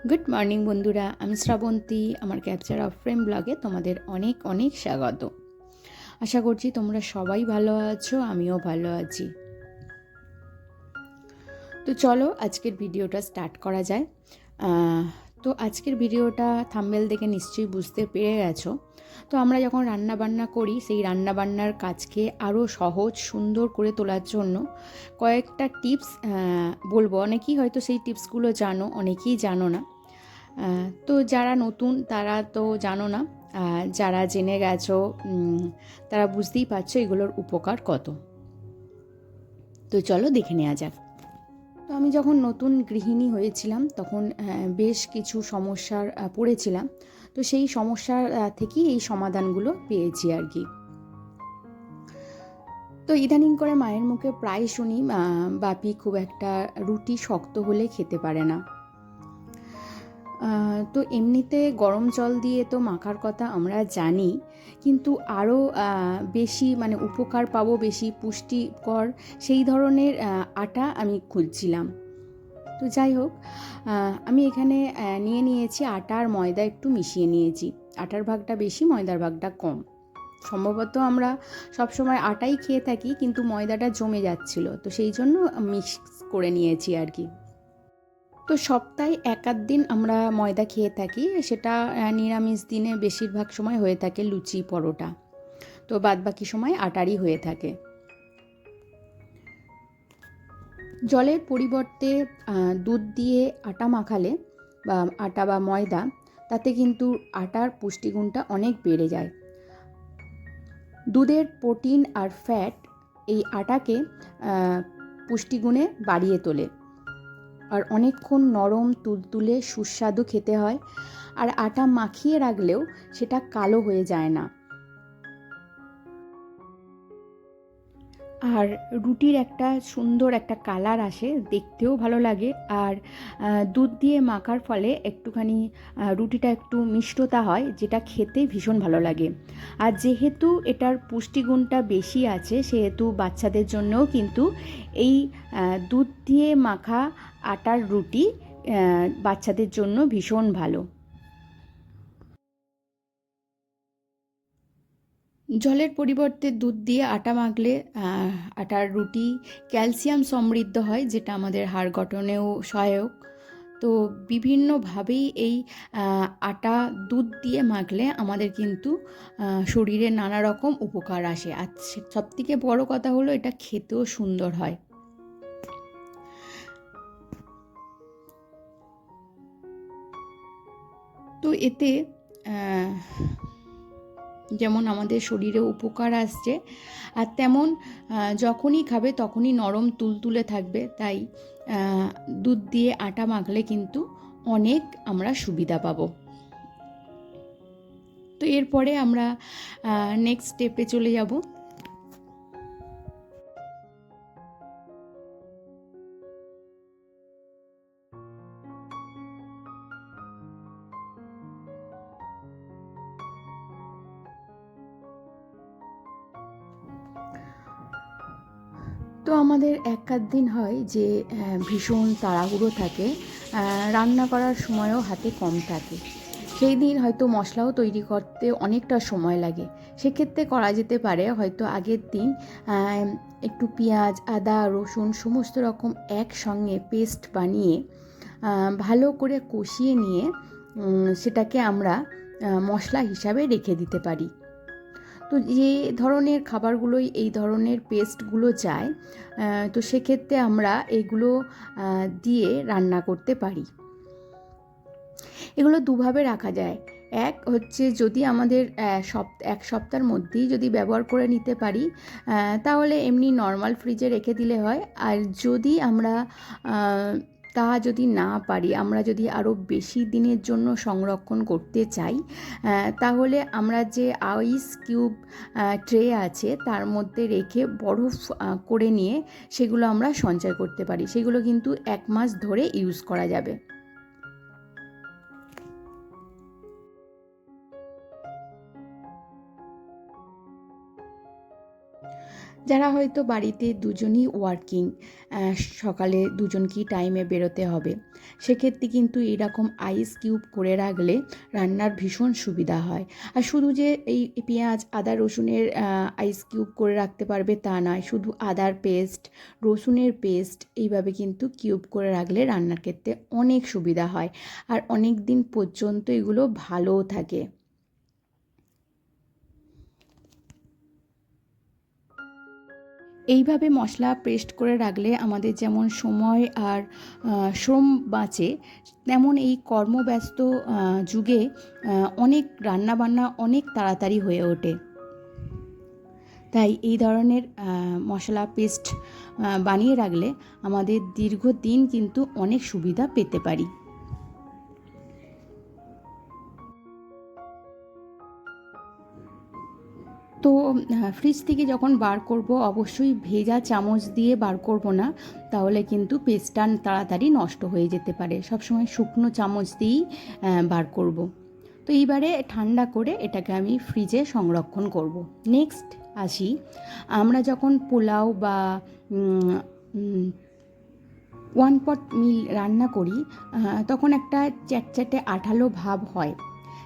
Good morning বন্ধুরা, আমি শ্রাবন্তী। আমার ক্যাপচার অফ ফ্রেম ব্লগে তোমাদের অনেক অনেক স্বাগত। আশা করছি তোমরা সবাই ভালো আছো, আমিও ভালো আছি। তো চলো আজকের ভিডিওটা স্টার্ট করা যায়। তো আজকের ভিডিওটা থাম্বনেল দেখে নিশ্চয়ই বুঝতে পেরে গেছো। তো আমরা যখন রান্না বান্না করি, সেই রান্না বান্নার কাজকে আরও সহজ সুন্দর করে তোলার জন্য কয়েকটা টিপস বলবো। অনেকেই হয়তো সেই টিপসগুলো জানো, অনেকেই জানো না। তো যারা নতুন তারা তো জানো না, যারা জেনে গেছো তারা বুঝতেই পারছো এগুলোর উপকার কত। তো চলো দেখে নেওয়া যাক। তো আমি যখন নতুন গৃহিণী হয়েছিলাম তখন বেশ কিছু সমস্যার পড়েছিলাম। তো সেই সমস্যার থেকেই এই সমাধানগুলো পেয়েছি আর কি। তো ইদানিং করে মায়ের মুখে প্রায় শুনি বাপি খুব একটা রুটি শক্ত হলে খেতে পারে না। তো এমনিতে গরম জল দিয়ে তো মাখার কথা আমরা জানি, কিন্তু আরও বেশি মানে উপকার পাবো, বেশি পুষ্টিকর সেই ধরনের আটা আমি খুঁজছিলাম। তো যাই হোক, আমি এখানে নিয়ে নিয়েছি আটা আর ময়দা একটু মিশিয়ে নিয়েছি। আটার ভাগটা বেশি, ময়দার ভাগটা কম। সম্ভবত আমরা সবসময় আটাই খেয়ে থাকি, কিন্তু ময়দাটা জমে যাচ্ছিল, তো সেই জন্য মিক্স করে নিয়েছি আর কি। তো সপ্তাহে এক আধ দিন আমরা ময়দা খেয়ে থাকি, সেটা নিরামিষ দিনে বেশিরভাগ সময় হয়ে থাকে লুচি পরোটা। তো বাদবাকি সময় আটারই হয়ে থাকে। জলের পরিবর্তে দুধ দিয়ে আটা মাখালে বা আটা বা ময়দা, তাতে কিন্তু আটার পুষ্টিগুণটা অনেক বেড়ে যায়। দুধের প্রোটিন আর ফ্যাট এই আটাকে পুষ্টিগুণে বাড়িয়ে তোলে। আর অনেকক্ষণ নরম তুলতুলে সুস্বাদু খেতে হয়। আর আটা মাখিয়ে রাখলেও সেটা কালো হয়ে যায় না। আর রুটির একটা সুন্দর একটা কালার আসে, দেখতেও ভালো লাগে। আর দুধ দিয়ে মাখার ফলে একটুখানি রুটিটা একটু মিষ্টতা হয়, যেটা খেতে ভীষণ ভালো লাগে। আর যেহেতু এটার পুষ্টিগুণটা বেশি আছে, সেহেতু বাচ্চাদের জন্যও কিন্তু এই দুধ দিয়ে মাখা আটার রুটি বাচ্চাদের জন্য ভীষণ ভালো। জলের পরিবর্তে দুধ দিয়ে আটা মাখলে আটার রুটি ক্যালসিয়াম সমৃদ্ধ হয়, যেটা আমাদের হাড় গঠনেও সহায়ক। তো বিভিন্নভাবেই এই আটা দুধ দিয়ে মাখলে আমাদের কিন্তু শরীরে নানা রকম উপকার আসে। আর সবথেকে বড় কথা হলো এটা খেতেও সুন্দর হয়। তো এতে যেমন আমাদের শরীরে উপকার আসছে, আর তেমন যখনই খাবে তখনই নরম তুলতুলে থাকবে। তাই দুধ দিয়ে আটা মাখলে কিন্তু অনেক আমরা সুবিধা পাবো। তো এরপরে আমরা নেক্সট স্টেপে চলে যাব। তো আমাদের এক আধ দিন হয় যে ভীষণ তাড়াহুড়ো থাকে, রান্না করার সময়ও হাতে কম থাকে। সেই দিন হয়তো মশলাও তৈরি করতে অনেকটা সময় লাগে। সেক্ষেত্রে করা যেতে পারে হয়তো আগের দিন একটু পেঁয়াজ, আদা, রসুন সমস্ত রকম একসঙ্গে পেস্ট বানিয়ে ভালো করে কষিয়ে নিয়ে সেটাকে আমরা মশলা হিসাবে রেখে দিতে পারি। তো যে ধরনের খাবারগুলোই এই ধরনের পেস্টগুলো যায়, তো সেক্ষেত্রে আমরা এগুলো দিয়ে রান্না করতে পারি। এগুলো দুভাবে রাখা যায়। এক হচ্ছে যদি আমাদের এক সপ্তাহের মধ্যেই যদি ব্যবহার করে নিতে পারি, তাহলে এমনি নর্মাল ফ্রিজে রেখে দিলে হয়। আর যদি আমরা তা যদি না পারি, আমরা যদি আরও বেশি দিনের জন্য সংরক্ষণ করতে চাই, তাহলে আমরা যে আইস কিউব ট্রে আছে তার মধ্যে রেখে বরফ করে নিয়ে সেগুলো আমরা সঞ্চয় করতে পারি। সেগুলো কিন্তু 1 মাস ধরে ইউজ করা যাবে। যারা হয়তো বাড়িতে দুজনই ওয়ার্কিং, সকালে দুজনকেই টাইমে বেরোতে হবে, সেক্ষেত্রে কিন্তু এরকম আইস কিউব করে রাখলে রান্নার ভীষণ সুবিধা হয়। আর শুধু যে এই পেঁয়াজ আদা রসুনের আইস কিউব করে রাখতে পারবে তা নয়, শুধু আদার পেস্ট, রসুনের পেস্ট এইভাবে কিন্তু কিউব করে রাখলে রান্নার ক্ষেত্রে অনেক সুবিধা হয়, আর অনেক দিন পর্যন্ত এগুলো ভালোও থাকে। এইভাবে মশলা পেস্ট করে রাখলে আমাদের যেমন সময় আর শ্রম বাঁচে, তেমন এই কর্মব্যস্ত যুগে অনেক রান্নাবান্না অনেক তাড়াতাড়ি হয়ে ওঠে। তাই এই ধরনের মশলা পেস্ট বানিয়ে রাখলে আমাদের দীর্ঘদিন কিন্তু অনেক সুবিধা পেতে পারি। তো ফ্রিজ থেকে যখন বার করব অবশ্যই ভেজা চামচ দিয়ে বার করব না, তাহলে কিন্তু পেস্টটা তাড়াতাড়ি নষ্ট হয়ে যেতে পারে। সবসময় শুকনো চামচ দিয়েই বার করব। তো এইবারে ঠান্ডা করে এটাকে আমি ফ্রিজে সংরক্ষণ করব। নেক্সট আসি, আমরা যখন পোলাও বা ওয়ান পট মিল রান্না করি, তখন একটা চ্যাটচ্যাটে আঠালো ভাব হয়।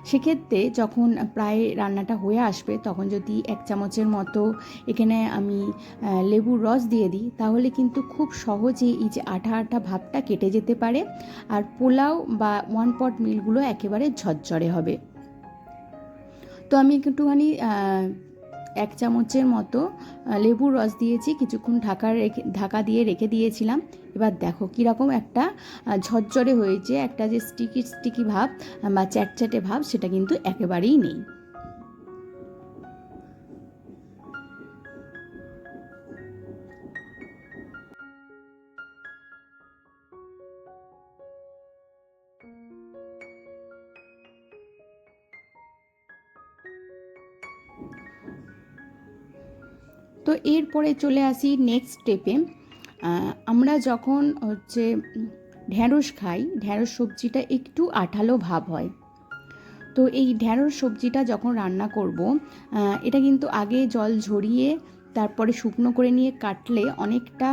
সেক্ষেত্রে যখন প্রায় রান্নাটা হয়ে আসবে, তখন যদি 1 চামচের মতো এখানে আমি লেবুর রস দিয়ে দিই, তাহলে কিন্তু খুব সহজেই এই যে আঠা আঠা ভাবটা কেটে যেতে পারে, আর পোলাও বা ওয়ান পট মিলগুলো একেবারে ঝরঝরে হবে। তো আমি একটুখানি 1 চামচের মতো লেবুর রস দিয়েছি, কিছুক্ষণ ঢাকা দিয়ে রেখে দিয়েছিলাম। এবার দেখো কীরকম একটা ঝরঝরে হয়েছে, একটা যে স্টিকি স্টিকি ভাব বা চ্যাটচ্যাটে ভাব সেটা কিন্তু একেবারেই নেই। তো এরপরে চলে আসি নেক্সট স্টেপে। আমরা যখন ঢ্যাঁড়স খাই, ঢ্যাঁড়স সবজিটা একটু আঠালো ভাব হয়। তো এই ঢ্যাঁড়স সবজিটা যখন রান্না করব, এটা কিন্তু আগে জল ঝরিয়ে তারপরে শুকনো করে নিয়ে কাটলে অনেকটা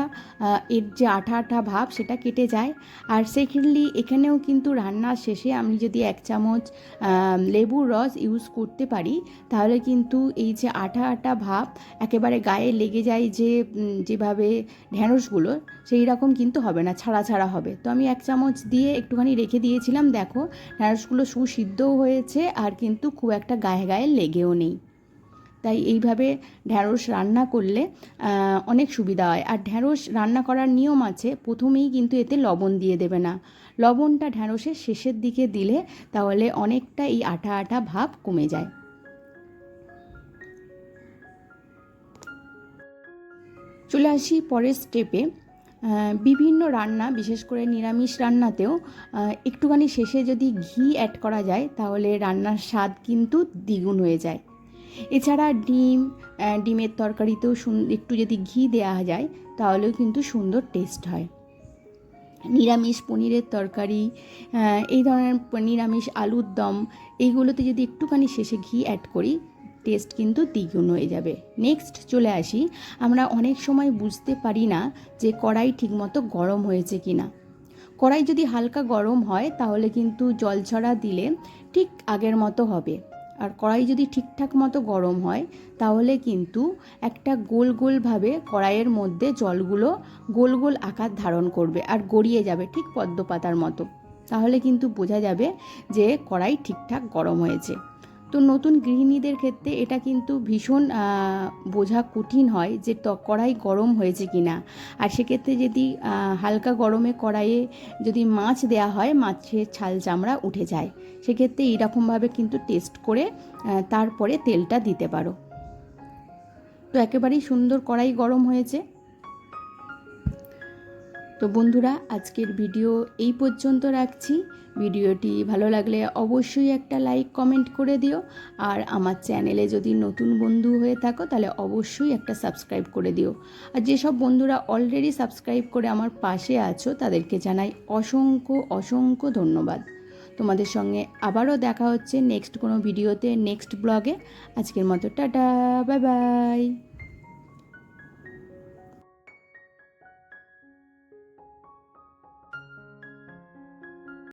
এর যে আঠা আঠা ভাব সেটা কেটে যায়। আর সেকেন্ডলি এখানেও কিন্তু রান্নার শেষে আমি যদি 1 চামচ লেবুর রস ইউজ করতে পারি, তাহলে কিন্তু এই যে আঠা আঠা ভাব একেবারে গায়ে লেগে যায় যেভাবে ঢ্যাঁড়সগুলো, সেই রকম কিন্তু হবে না, ছাড়া ছাড়া হবে। তো আমি 1 চামচ দিয়ে একটুখানি রেখে দিয়েছিলাম, দেখো ঢ্যাঁড়সগুলো সুসিদ্ধও হয়েছে আর কিন্তু খুব একটা গায়ে গায়ে লেগেও নেই। তাই এইভাবে ঢ্যাঁড়স রান্না করলে অনেক সুবিধা হয়। আর ঢ্যাঁড়স রান্না করার নিয়ম আছে, প্রথমেই কিন্তু এতে লবণ দিয়ে দেবে না, লবণটা ঢ্যাঁড়সের শেষের দিকে দিলে তাহলে অনেকটা এই আঠা আঠা ভাব কমে যায়। চলে আসি পরের স্টেপে। বিভিন্ন রান্না, বিশেষ করে নিরামিষ রান্নাতেও একটুখানি শেষে যদি ঘি অ্যাড করা যায়, তাহলে রান্নার স্বাদ কিন্তু দ্বিগুণ হয়ে যায়। এছাড়া ডিমের তরকারিতেও একটু যদি ঘি দেওয়া যায়, তাহলেও কিন্তু সুন্দর টেস্ট হয়। নিরামিষ পনিরের তরকারি, এই ধরনের নিরামিষ আলুর দম, এইগুলোতে যদি একটুখানি শেষে ঘি অ্যাড করি, টেস্ট কিন্তু দ্বিগুণ হয়ে যাবে। নেক্সট চলে আসি, আমরা অনেক সময় বুঝতে পারি না যে কড়াই ঠিকমতো গরম হয়েছে কি না। কড়াই যদি হালকা গরম হয়, তাহলে কিন্তু জল ছড়া দিলে ঠিক আগের মতো হবে। আর কড়াই যদি ঠিকঠাক মতো গরম হয়, তাহলে কিন্তু একটা গোল গোলভাবে কড়াইয়ের মধ্যে জলগুলো গোল গোল আকার ধারণ করবে আর গড়িয়ে যাবে ঠিক পদ্ম পাতার মতো। তাহলে কিন্তু বোঝা যাবে যে কড়াই ঠিকঠাক গরম হয়েছে। তো নতুন গৃহিণীদের ক্ষেত্রে এটা কিন্তু ভীষণ বোঝা কঠিন হয় যে কড়াই গরম হয়েছে কি না। আর সেক্ষেত্রে যদি হালকা গরমে কড়াইয়ে যদি মাছ দেওয়া হয়, মাছের ছাল চামড়া উঠে যায়। সেক্ষেত্রে এইরকমভাবে কিন্তু টেস্ট করে তারপরে তেলটা দিতে পারো। তো একেবারেই সুন্দর কড়াই গরম হয়েছে। তো বন্ধুরা, আজকের ভিডিও এই পর্যন্ত রাখছি। ভিডিওটি ভালো লাগলে অবশ্যই একটা লাইক কমেন্ট করে দিও। আর আমার চ্যানেলে যদি নতুন বন্ধু হয়ে থাকো, তাহলে অবশ্যই একটা সাবস্ক্রাইব করে দিও। আর যেসব বন্ধুরা অলরেডি সাবস্ক্রাইব করে আমার পাশে আছো, তাদেরকে জানাই অসংখ্য অসংখ্য ধন্যবাদ। তোমাদের সঙ্গে আবারও দেখা হচ্ছে নেক্সট কোনো ভিডিওতে, নেক্সট ব্লগে। আজকের মতো টাটা, বাই বাই।